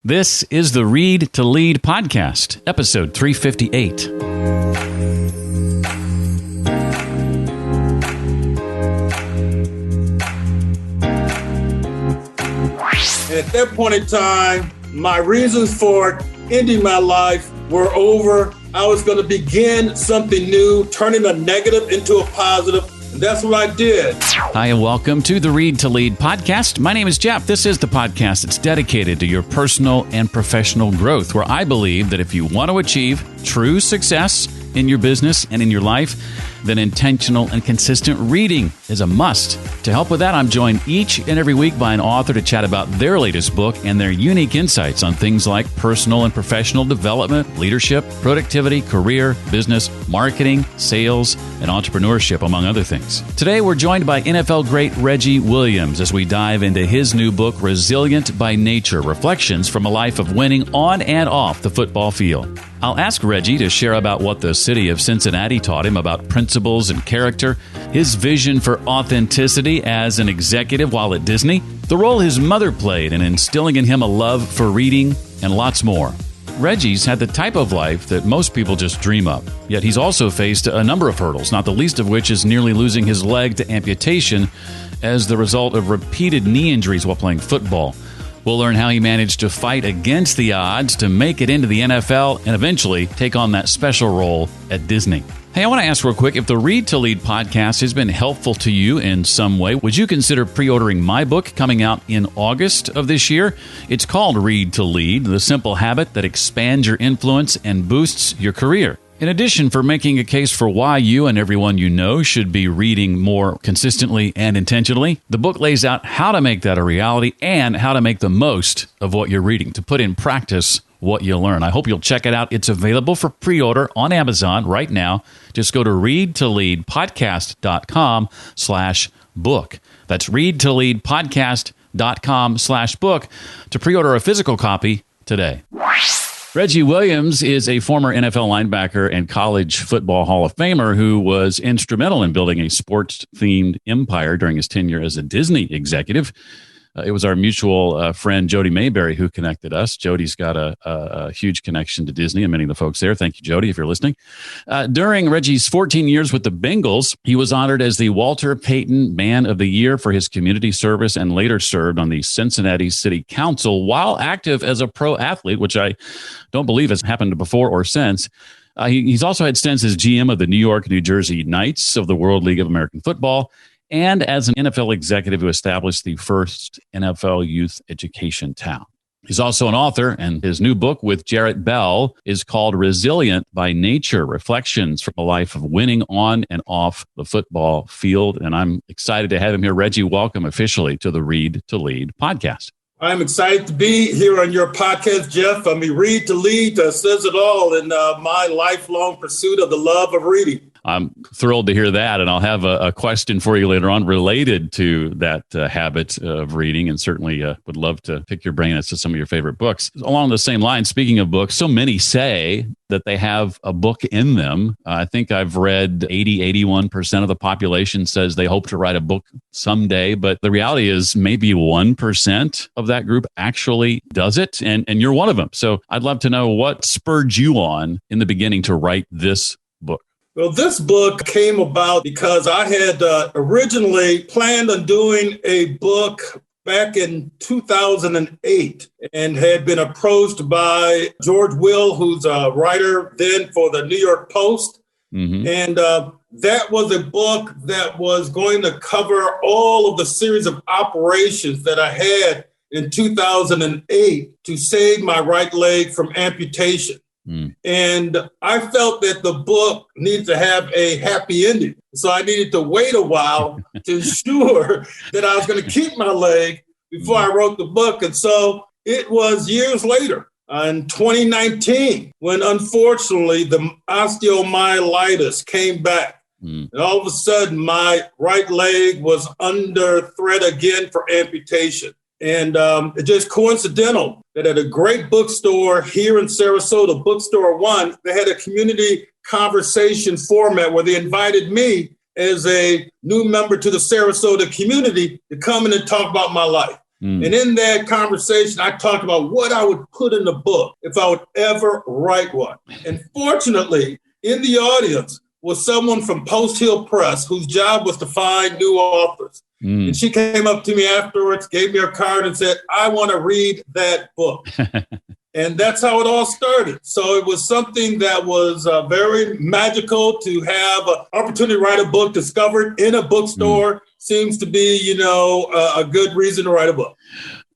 This is the Read to Lead podcast, episode 358. At that point in time, my reasons for ending my life were over. I was going to begin something new, turning a negative into a positive. And that's what I did. Hi, and welcome to the Read to Lead podcast. My name is Jeff. This is the podcast that's dedicated to your personal and professional growth, where I believe that if you want to achieve true success in your business and in your life, then intentional and consistent reading is a must. To help with that, I'm joined each and every week by an author to chat about their latest book and their unique insights on things like personal and professional development, leadership, productivity, career, business, marketing, sales, and entrepreneurship, among other things. Today, we're joined by NFL Great Reggie Williams as we dive into his new book, Resilient by Nature, Reflections from a Life of Winning on and off the football field. I'll ask Reggie to share about what the city of Cincinnati taught him about principles and character, his vision for authenticity as an executive while at Disney, the role his mother played in instilling in him a love for reading, and lots more. Reggie's had the type of life that most people just dream of, yet he's also faced a number of hurdles, not the least of which is nearly losing his leg to amputation as the result of repeated knee injuries while playing football. We'll learn how he managed to fight against the odds to make it into the NFL and eventually take on that special role at Disney. Hey, I want to ask real quick, if the Read to Lead podcast has been helpful to you in some way, would you consider pre-ordering my book coming out in August of this year? It's called Read to Lead, the simple habit that expands your influence and boosts your career. In addition, for making a case for why you and everyone you know should be reading more consistently and intentionally, the book lays out how to make that a reality and how to make the most of what you're reading, to put in practice what you learn. I hope you'll check it out. It's available for pre-order on Amazon right now. Just go to readtoleadpodcast.com/book. That's readtoleadpodcast.com/book to pre-order a physical copy today. Reggie Williams is a former NFL linebacker and college football Hall of Famer who was instrumental in building a sports-themed empire during his tenure as a Disney executive. It was our mutual friend, Jody Mayberry, who connected us. Jody's got a huge connection to Disney and many of the folks there. Thank you, Jody, if you're listening. During Reggie's 14 years with the Bengals, he was honored as the Walter Payton Man of the Year for his community service and later served on the Cincinnati City Council while active as a pro athlete, which I don't believe has happened before or since. He's also had stints as GM of the New York, New Jersey Knights of the World League of American Football, and as an NFL executive who established the first NFL youth education town. He's also an author, and his new book with Jarrett Bell is called Resilient by Nature, Reflections from a Life of Winning on and off the football field. And I'm excited to have him here. Reggie, welcome officially to the Read to Lead podcast. I'm excited to be here on your podcast, Jeff. I mean, Read to Lead says it all in my lifelong pursuit of the love of reading. I'm thrilled to hear that, and I'll have a question for you later on related to that habit of reading, and certainly would love to pick your brain as to some of your favorite books. Along the same line, speaking of books, so many say that they have a book in them. I think I've read 81% of the population says they hope to write a book someday, but the reality is maybe 1% of that group actually does it, and you're one of them. So I'd love to know what spurred you on in the beginning to write this book. Well, this book came about because I had originally planned on doing a book back in 2008 and had been approached by George Will, who's a writer then for the New York Post. Mm-hmm. And that was a book that was going to cover all of the series of operations that I had in 2008 to save my right leg from amputation. And I felt that the book needs to have a happy ending. So I needed to wait a while to ensure that I was going to keep my leg before I wrote the book. And so it was years later, in 2019, when unfortunately the osteomyelitis came back. And all of a sudden, my right leg was under threat again for amputation. And it's just coincidental that at a great bookstore here in Sarasota, Bookstore One, they had a community conversation format where they invited me as a new member to the Sarasota community to come in and talk about my life. And in that conversation, I talked about what I would put in the book if I would ever write one. And fortunately, in the audience was someone from Post Hill Press whose job was to find new authors. And she came up to me afterwards, gave me her card and said, I want to read that book. And that's how it all started. So it was something that was very magical to have an opportunity to write a book discovered in a bookstore. Seems to be, a good reason to write a book.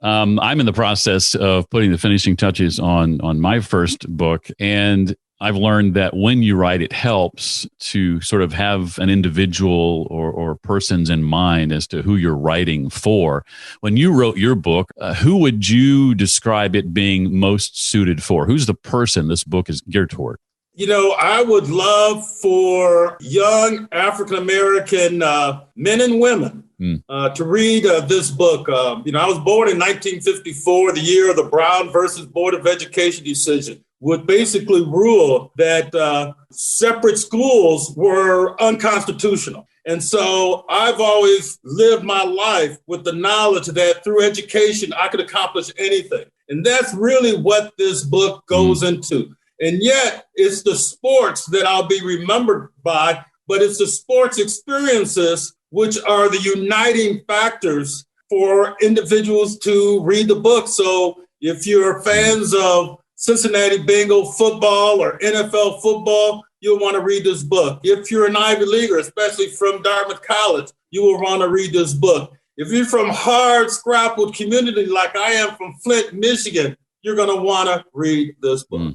I'm in the process of putting the finishing touches on my first book. And I've learned that when you write, it helps to sort of have an individual or persons in mind as to who you're writing for. When you wrote your book, who would you describe it being most suited for? Who's the person this book is geared toward? I would love for young African-American men and women to read this book. I was born in 1954, the year of the Brown versus Board of Education decision, would basically rule that separate schools were unconstitutional. And so I've always lived my life with the knowledge that through education, I could accomplish anything. And that's really what this book goes into. And yet it's the sports that I'll be remembered by, but it's the sports experiences which are the uniting factors for individuals to read the book. So if you're fans of Cincinnati Bengal football or NFL football, you'll want to read this book. If you're an Ivy Leaguer, especially from Dartmouth College, you will want to read this book. If you're from hard scrappled community like I am from Flint, Michigan, you're going to want to read this book.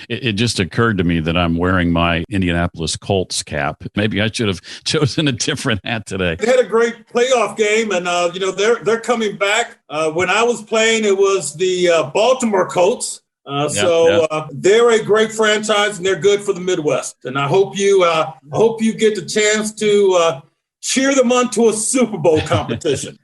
It just occurred to me that I'm wearing my Indianapolis Colts cap. Maybe I should have chosen a different hat today. They had a great playoff game, and they're coming back. When I was playing, it was the Baltimore Colts. They're a great franchise, and they're good for the Midwest. And I hope you get the chance to cheer them on to a Super Bowl competition.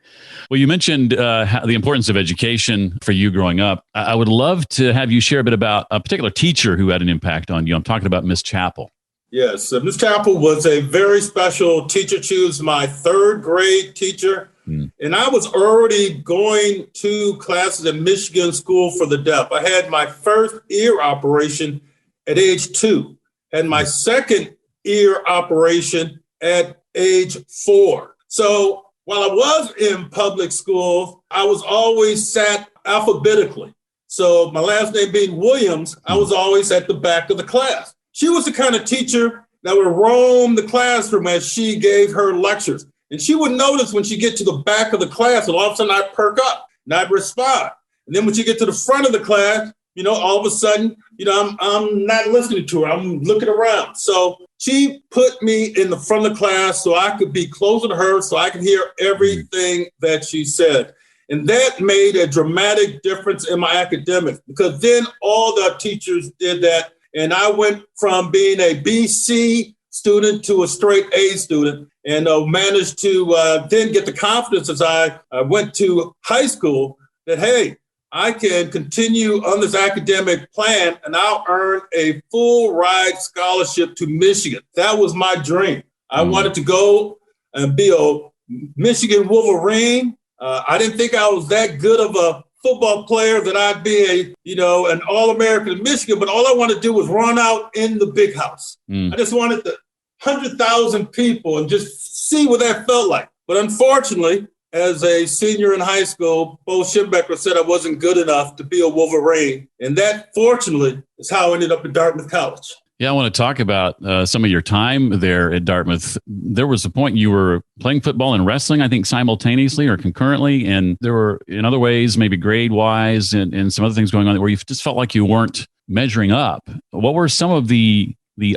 Well, you mentioned the importance of education for you growing up. I would love to have you share a bit about a particular teacher who had an impact on you. I'm talking about Miss Chappell. Yes, Miss Chappell was a very special teacher. She was my third grade teacher. And I was already going to classes at Michigan School for the Deaf. I had my first ear operation at age 2 and my second ear operation at age 4. So while I was in public school, I was always sat alphabetically. So my last name being Williams, I was always at the back of the class. She was the kind of teacher that would roam the classroom as she gave her lectures. And she would notice when she get to the back of the class, and all of a sudden I'd perk up and I'd respond. And then when she get to the front of the class, all of a sudden, I'm not listening to her. I'm looking around. So she put me in the front of the class so I could be closer to her, so I could hear everything that she said. And that made a dramatic difference in my academics, because then all the teachers did that. And I went from being a BC student to a straight A student, and managed to then get the confidence as I went to high school that, hey, I can continue on this academic plan and I'll earn a full ride scholarship to Michigan. That was my dream. I wanted to go and be a Michigan Wolverine. I didn't think I was that good of a football player that I'd be an All-American in Michigan, but all I wanted to do was run out in the big house. I just wanted the 100,000 people and just see what that felt like. But unfortunately, as a senior in high school, Bo Schimbecker said I wasn't good enough to be a Wolverine. And that, fortunately, is how I ended up at Dartmouth College. Yeah, I want to talk about some of your time there at Dartmouth. There was a point you were playing football and wrestling, I think, simultaneously or concurrently. And there were, in other ways, maybe grade-wise and some other things going on where you just felt like you weren't measuring up. What were some of the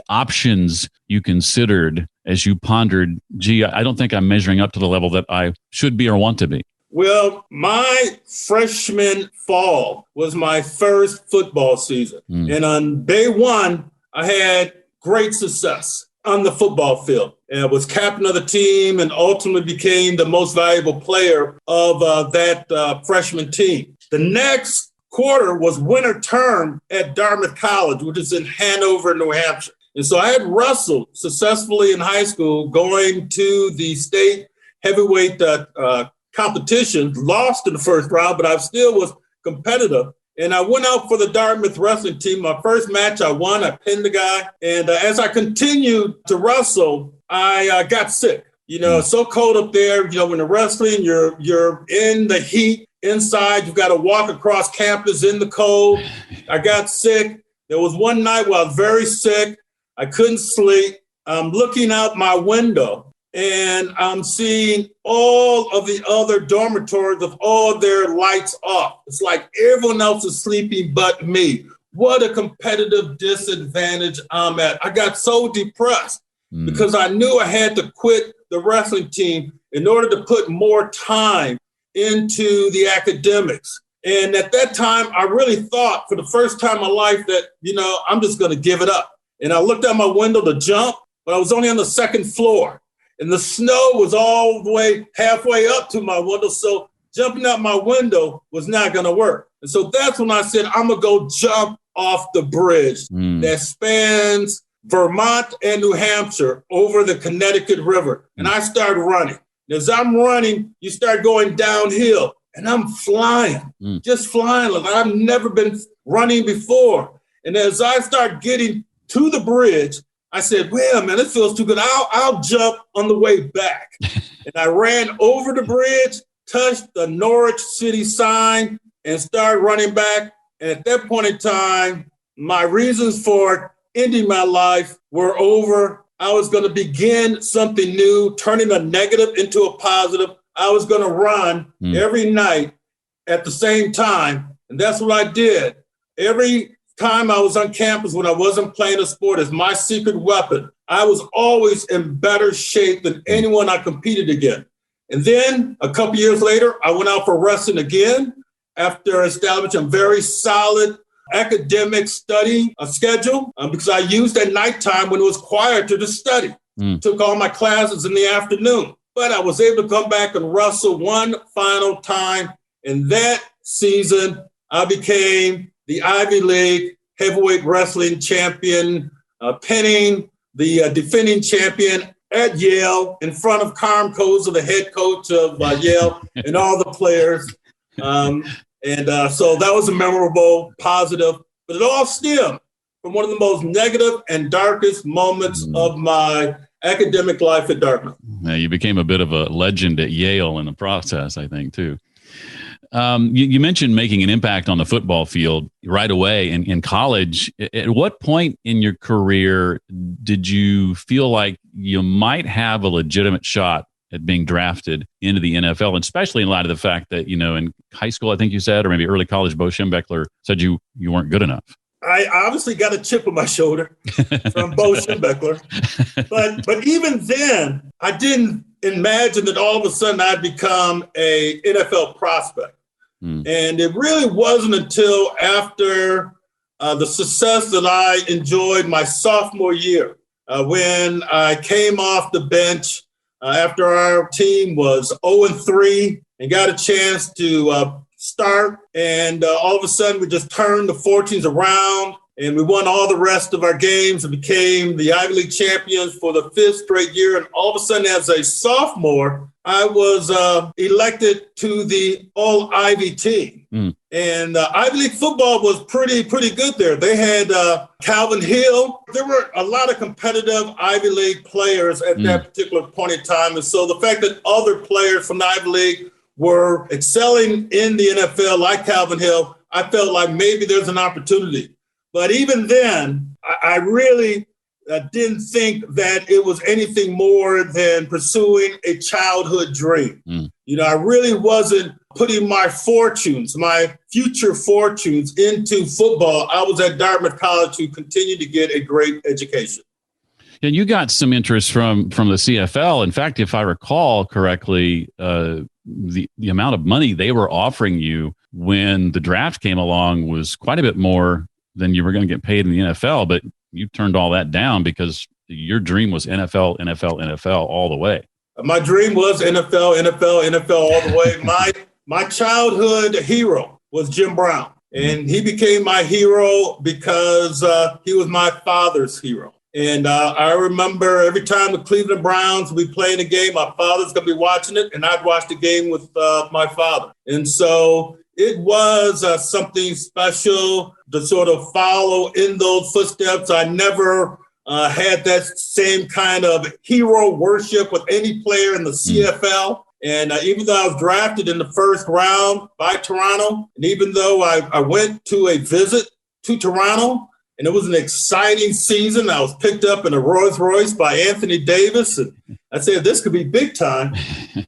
options you considered as you pondered, I don't think I'm measuring up to the level that I should be or want to be? Well, my freshman fall was my first football season. And on day one, I had great success on the football field and was captain of the team and ultimately became the most valuable player of that freshman team. The next quarter was winter term at Dartmouth College, which is in Hanover, New Hampshire. And so I had wrestled successfully in high school, going to the state heavyweight competition, lost in the first round, but I still was competitive. And I went out for the Dartmouth wrestling team. My first match, I won. I pinned the guy. And as I continued to wrestle, I got sick. It's so cold up there. When you're wrestling, you're in the heat inside. You've got to walk across campus in the cold. I got sick. There was one night where I was very sick. I couldn't sleep. I'm looking out my window, and I'm seeing all of the other dormitories with all their lights off. It's like everyone else is sleeping but me. What a competitive disadvantage I'm at. I got so depressed because I knew I had to quit the wrestling team in order to put more time into the academics. And at that time, I really thought for the first time in my life that, I'm just going to give it up. And I looked out my window to jump, but I was only on the second floor. And the snow was all the way halfway up to my window. So jumping out my window was not going to work. And so that's when I said, I'm going to go jump off the bridge that spans Vermont and New Hampshire over the Connecticut River. And I started running. And as I'm running, you start going downhill. And I'm flying, just flying like I've never been running before. And as I start getting to the bridge, I said, well, man, this feels too good. I'll jump on the way back. And I ran over the bridge, touched the Norwich City sign, and started running back. And at that point in time, my reasons for ending my life were over. I was going to begin something new, turning a negative into a positive. I was going to run every night at the same time. And that's what I did. Every time I was on campus when I wasn't playing a sport as my secret weapon, I was always in better shape than anyone I competed against. And then a couple years later, I went out for wrestling again after establishing a very solid academic study schedule because I used at nighttime when it was quieter to study. Took all my classes in the afternoon. But I was able to come back and wrestle one final time. And that season, I became the Ivy League heavyweight wrestling champion, pinning the defending champion at Yale in front of Carm Koza, the head coach of Yale, and all the players. So that was a memorable, positive, but it all stemmed from one of the most negative and darkest moments of my academic life at Dartmouth. Yeah, you became a bit of a legend at Yale in the process, I think, too. You mentioned making an impact on the football field right away in college. At what point in your career did you feel like you might have a legitimate shot at being drafted into the NFL, and especially in light of the fact that, in high school, I think you said, or maybe early college, Bo Schembechler said you weren't good enough? I obviously got a chip on my shoulder from Bo Schembechler. But even then, I didn't imagine that all of a sudden I'd become a NFL prospect. And it really wasn't until after the success that I enjoyed my sophomore year when I came off the bench after our team was 0-3 and got a chance to start. And all of a sudden, we just turned the fortunes around and we won all the rest of our games and became the Ivy League champions for the 5th straight year. And all of a sudden, as a sophomore, I was elected to the All-Ivy team. And Ivy League football was pretty good there. They had Calvin Hill. There were a lot of competitive Ivy League players at that particular point in time. And so the fact that other players from the Ivy League were excelling in the NFL like Calvin Hill, I felt like maybe there's an opportunity. But even then, I really didn't think that it was anything more than pursuing a childhood dream. I really wasn't putting my future fortunes into football. I was at Dartmouth College to continue to get a great education. And you got some interest from the CFL. In fact, if I recall correctly, the amount of money they were offering you when the draft came along was quite a bit more than you were going to get paid in the NFL, but you turned all that down because your dream was NFL, NFL, NFL all the way. My dream was NFL, NFL, NFL all the way. My childhood hero was Jim Brown, and he became my hero because he was my father's hero. And I remember every time the Cleveland Browns would be playing a game, my father's going to be watching it, and I'd watch the game with my father. And so it was something special to sort of follow in those footsteps. I never had that same kind of hero worship with any player in the CFL. And even though I was drafted in the first round by Toronto, and even though I went to a visit to Toronto, and it was an exciting season, I was picked up in a Rolls Royce by Anthony Davis, and I said, this could be big time.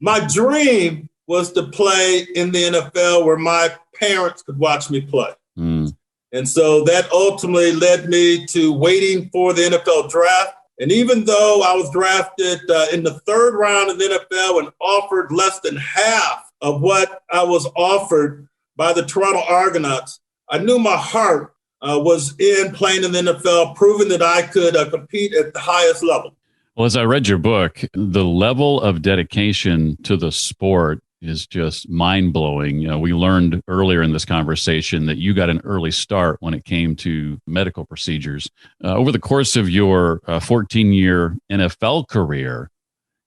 My dream was to play in the NFL where my parents could watch me play. And so that ultimately led me to waiting for the NFL draft. And even though I was drafted in the third round of the NFL and offered less than half of what I was offered by the Toronto Argonauts, I knew my heart was in playing in the NFL, proving that I could compete at the highest level. Well, as I read your book, the level of dedication to the sport is just mind-blowing. You know, we learned earlier in this conversation that you got an early start when it came to medical procedures. Over the course of your 14-year NFL career,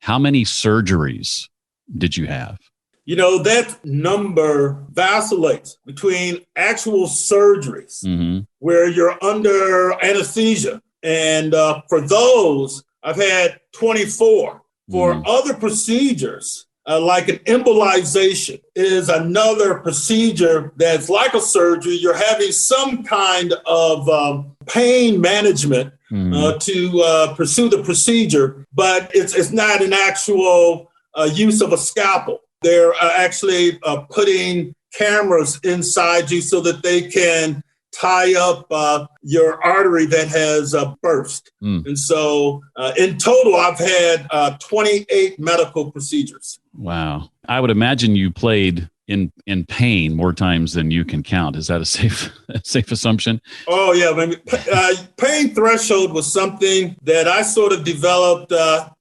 how many surgeries did you have? You know, that number vacillates between actual surgeries where you're under anesthesia. And for those, I've had 24. For other procedures, like an embolization is another procedure that's like a surgery. You're having some kind of pain management to pursue the procedure, but it's not an actual use of a scalpel. They're actually putting cameras inside you so that they can tie up your artery that has burst. And so in total, I've had 28 medical procedures. Wow. I would imagine you played in pain more times than you can count. Is that a safe assumption? Oh, yeah. I mean, pain threshold was something that I sort of developed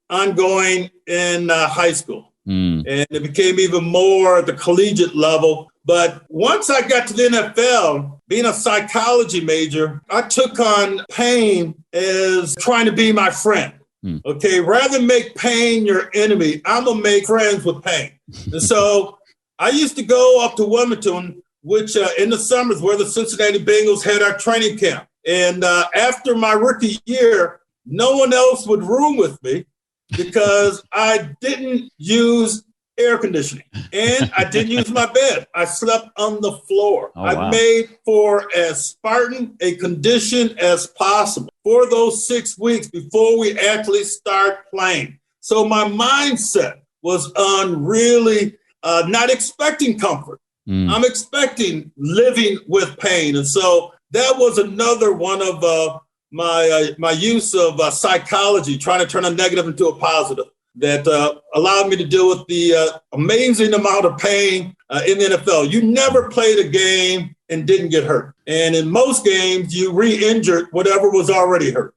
ongoing in high school. And it became even more at the collegiate level. But once I got to the NFL, being a psychology major, I took on pain as trying to be my friend. Okay, rather than make pain your enemy, I'm going to make friends with pain. And so I used to go up to Wilmington, which in the summers where the Cincinnati Bengals had our training camp. And after my rookie year, no one else would room with me because I didn't use air conditioning and I didn't use my bed. I slept on the floor. I made for as Spartan a condition as possible for those 6 weeks before we actually start playing. So my mindset was on really not expecting comfort. I'm expecting living with pain. And so that was another one of my use of psychology, trying to turn a negative into a positive, that allowed me to deal with the amazing amount of pain in the NFL. You never played a game and didn't get hurt. And in most games, you re-injured whatever was already hurt.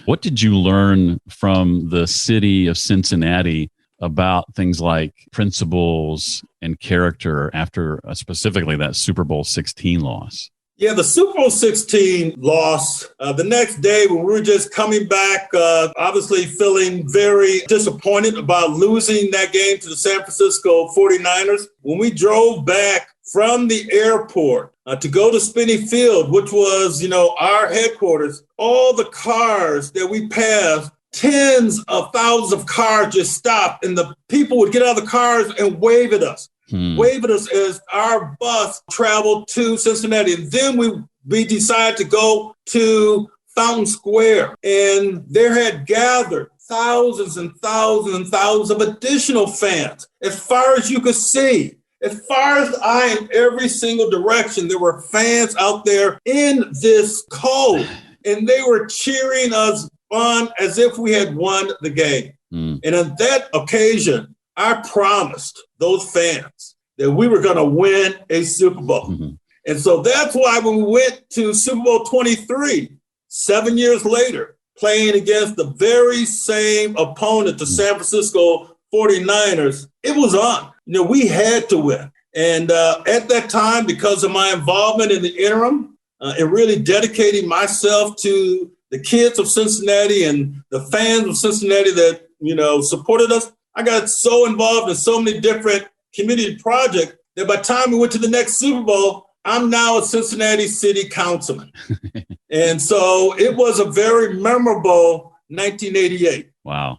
What did you learn from the city of Cincinnati about things like principles and character after specifically that Super Bowl 16 loss? Yeah, the Super Bowl 16 loss, the next day when we were just coming back, obviously feeling very disappointed about losing that game to the San Francisco 49ers. When we drove back from the airport to go to Spinney Field, which was, our headquarters, all the cars that we passed, tens of thousands of cars just stopped, and the people would get out of the cars and wave at us. Wave at us as our bus traveled to Cincinnati. And then we decided to go to Fountain Square. And there had gathered thousands and thousands and thousands of additional fans. As far as you could see, as far as eye in every single direction, there were fans out there in this cold. And they were cheering us on as if we had won the game. And on that occasion, I promised those fans that we were going to win a Super Bowl. And so that's why when we went to Super Bowl 23, 7 years later, playing against the very same opponent, the San Francisco 49ers, it was on. We had to win. And at that time, because of my involvement in the interim and really dedicating myself to the kids of Cincinnati and the fans of Cincinnati that, supported us. I got so involved in so many different community projects that by the time we went to the next Super Bowl, I'm now a Cincinnati city councilman. And so it was a very memorable 1988. Wow.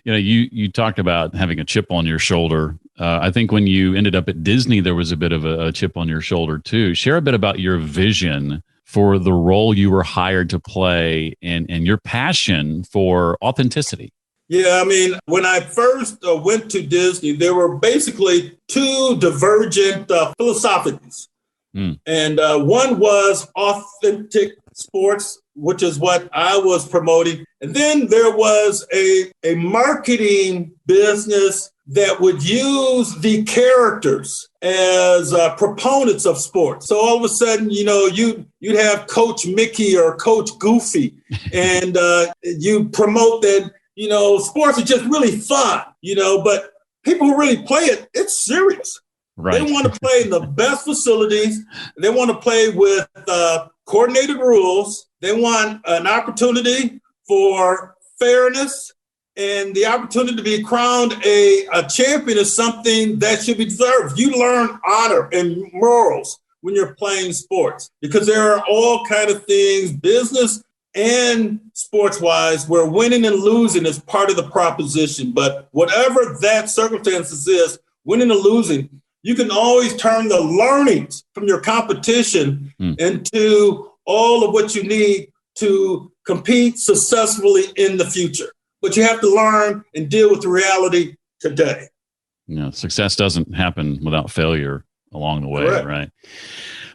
You talked about having a chip on your shoulder. I think when you ended up at Disney, there was a bit of a chip on your shoulder too. Share a bit about your vision for the role you were hired to play and your passion for authenticity. Yeah, when I first went to Disney, there were basically two divergent philosophies. And one was authentic sports, which is what I was promoting. And then there was a marketing business that would use the characters as proponents of sports. So all of a sudden, you'd have Coach Mickey or Coach Goofy, and you promote that, sports are just really fun, but people who really play it, it's serious. Right. They want to play in the best facilities. They want to play with coordinated rules. They want an opportunity for fairness, and the opportunity to be crowned a champion is something that should be deserved. You learn honor and morals when you're playing sports, because there are all kinds of things, business and sports-wise, where winning and losing is part of the proposition. But whatever that circumstances is, winning or losing, you can always turn the learnings from your competition into all of what you need to compete successfully in the future. But you have to learn and deal with the reality today. Success doesn't happen without failure along the way, Correct. Right?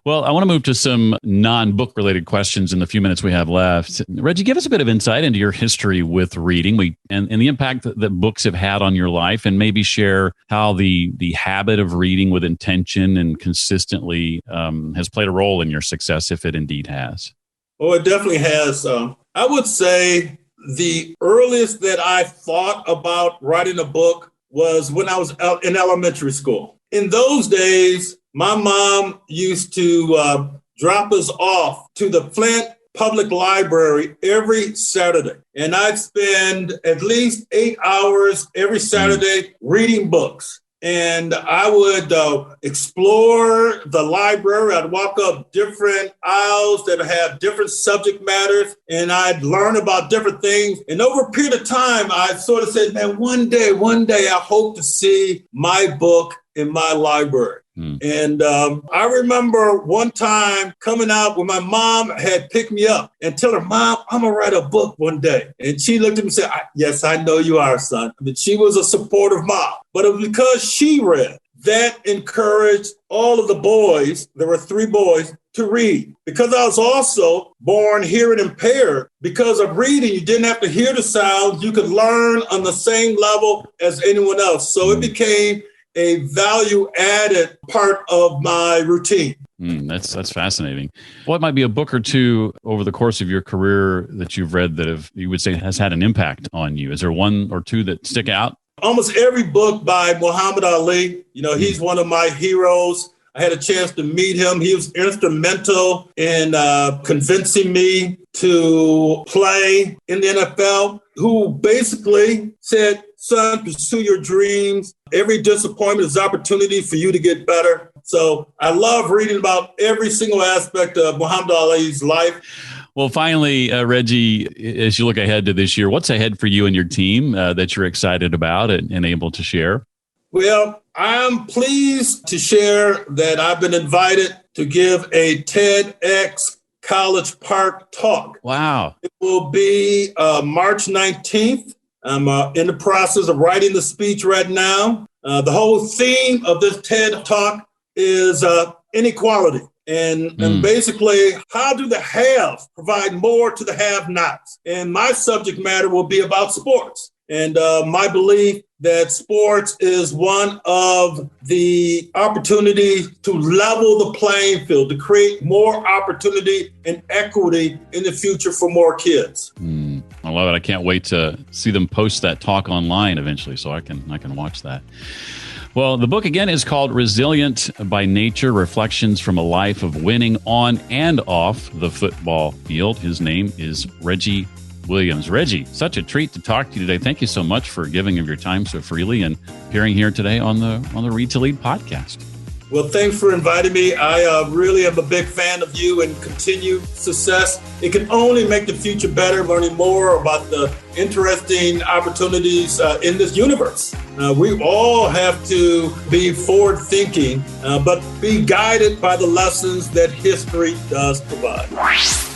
Well, I want to move to some non-book related questions in the few minutes we have left. Reggie, give us a bit of insight into your history with reading and the impact that books have had on your life, and maybe share how the habit of reading with intention and consistently has played a role in your success, if it indeed has. Oh, it definitely has. I would say the earliest that I thought about writing a book was when I was in elementary school. In those days, my mom used to drop us off to the Flint Public Library every Saturday. And I'd spend at least 8 hours every Saturday reading books. And I would explore the library. I'd walk up different aisles that have different subject matters, and I'd learn about different things. And over a period of time, I sort of said, man, one day, I hope to see my book in my library. And I remember one time coming out when my mom had picked me up and tell her, Mom, I'm going to write a book one day. And she looked at me and said, yes, I know you are, son. She was a supportive mom, but it was because she read. That encouraged all of the boys, there were 3 boys, to read. Because I was also born hearing impaired, because of reading, you didn't have to hear the sounds. You could learn on the same level as anyone else. So it became a value-added part of my routine. That's fascinating. What might be a book or two over the course of your career that you've read that you would say has had an impact on you? Is there one or two that stick out? Almost every book by Muhammad Ali. He's one of my heroes. I had a chance to meet him. He was instrumental in convincing me to play in the NFL, who basically said, son, pursue your dreams. Every disappointment is an opportunity for you to get better. So I love reading about every single aspect of Muhammad Ali's life. Well, finally, Reggie, as you look ahead to this year, what's ahead for you and your team that you're excited about and able to share? Well, I'm pleased to share that I've been invited to give a TEDx College Park talk. Wow. It will be March 19th. I'm in the process of writing the speech right now. The whole theme of this TED talk is inequality. And basically, how do the haves provide more to the have-nots? And my subject matter will be about sports. And my belief that sports is one of the opportunities to level the playing field, to create more opportunity and equity in the future for more kids. I love it. I can't wait to see them post that talk online eventually so I can watch that. Well, the book again is called Resilient by Nature, Reflections from a Life of Winning on and Off the Football Field. His name is Reggie Williams. Reggie, such a treat to talk to you today. Thank you so much for giving of your time so freely and appearing here today on the Read to Lead podcast. Well, thanks for inviting me. I really am a big fan of you and continued success. It can only make the future better, learning more about the interesting opportunities in this universe. We all have to be forward-thinking, but be guided by the lessons that history does provide.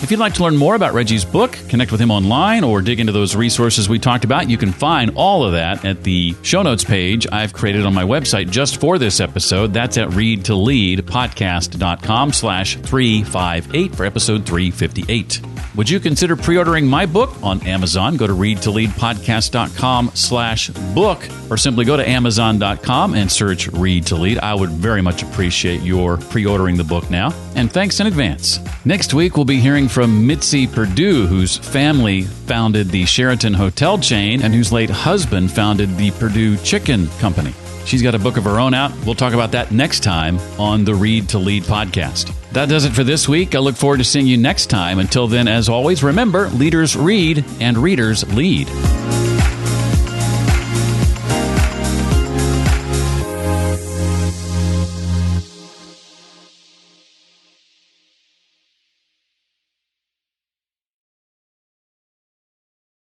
If you'd like to learn more about Reggie's book, connect with him online, or dig into those resources we talked about, you can find all of that at the show notes page I've created on my website just for this episode. That's at readtoleadpodcast.com/358 for episode 358. Would you consider pre-ordering my book on Amazon? Go to readtoleadpodcast.com/book or simply go to amazon.com and search Read to Lead. I would very much appreciate your pre-ordering the book now. And thanks in advance. Next week, we'll be hearing from Mitzi Perdue, whose family founded the Sheraton Hotel chain and whose late husband founded the Perdue Chicken Company. She's got a book of her own out. We'll talk about that next time on the Read to Lead podcast. That does it for this week. I look forward to seeing you next time. Until then, as always, remember, leaders read and readers lead.